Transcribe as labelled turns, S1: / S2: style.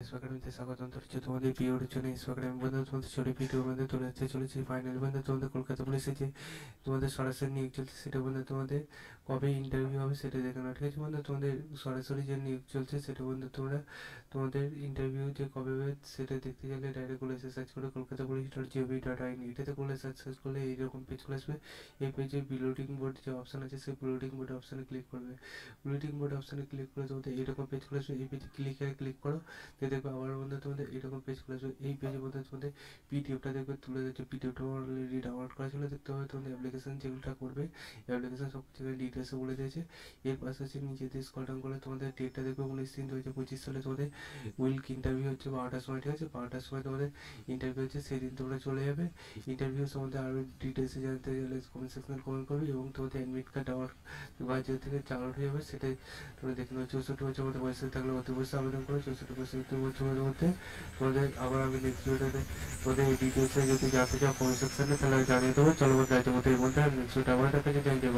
S1: একাডেমিতে স্বাগতম জানাচ্ছি তোমাদের পিওর জন্য একাডেমি বন্ধু তোমাদের ছোট ভিডিও বন্ধু তুলে ধরতে চলেছি ফাইনাল বন্ধু তোমাদের কলকাতা পুলিশে যে তোমাদের সরাসরি নিয়োগ চলছে সেটা বন্ধু তোমাদের কবে ইন্টারভিউ হবে সেটা দেখে নাও, ঠিক আছে বন্ধু। তোমাদের সরাসরি যে নিয়োগ চলছে সেটা বন্ধু তোমরা তোমাদের ইন্টারভিউ যে কবে হবে সেটা দেখতে গেলে ডাইরেক্ট গুলো এসে সার্চ করে কলকাতা পুলিশ .gov.in এটাতে করলে সার্চ করলে এইরকম পেজ চলে আসবে। এই পেজে বিলোডিং বোর্ড যে অপশান আছে সেই বিলোডিং বোর্ড অপশানে ক্লিক করবে। বিলোডিং বোর্ড অপশানে ক্লিক করে তোমাদের এইরকম পেজ চলে আসবে। এই পেজে ক্লিক করো, দেখবে আবার বন্ধু তোমাদের এরকম পেজ খুলে আসবে। এই পেজে বন্ধু তোমাদের পিডিএফটা দেখবে তুলে দিচ্ছে। পিডিএফটা অলরেডি ডাউনলোড করা ছিল, দেখতে হবে তোমাদের অ্যাপ্লিকেশন যেগুলো করবে অ্যাপ্লিকেশন সব জায়গায় ডিটেলসে বলে দিয়েছে। এর পাশে হচ্ছে নিচে দিয়ে স্ক্রল ডাউন করলে তোমাদের ডেটটা দেখবে 19/3/2025 সালে তোমাদের উইলক ইন্টারভিউ হচ্ছে 12টার সময়, ঠিক আছে। 12টার সময় তোমাদের ইন্টারভিউ হচ্ছে, সেই দিন তোমরা চলে যাবে। ইন্টারভিউ সম্বন্ধে আরও ডিটেলসে জানতে গেলে কমেন্ট সেকশনে কমেন্ট করবে এবং তোমাদের অ্যাডমিট কার্ড ডাউনলোড বাজার থেকে ডাউনলোড হয়ে যাবে। সেটাই তোমরা দেখে নেবে। 64 বছর মধ্যে বয়স থাকলে অতি বয়সে আবেদন করো। 64 বছরের মধ্যে তোমাদের আবার আমি নেক্সট ভিডিওতে তোমাদের এই ডিটেলসে যদি জানতে চাও কমেন্ট সেকশনে তাহলে জানিয়ে দেবো। চলো বন্ধু আজকের মতো এই বলতে নেক্সট ভিডিও আবার দেখা যাচ্ছে। Thank you.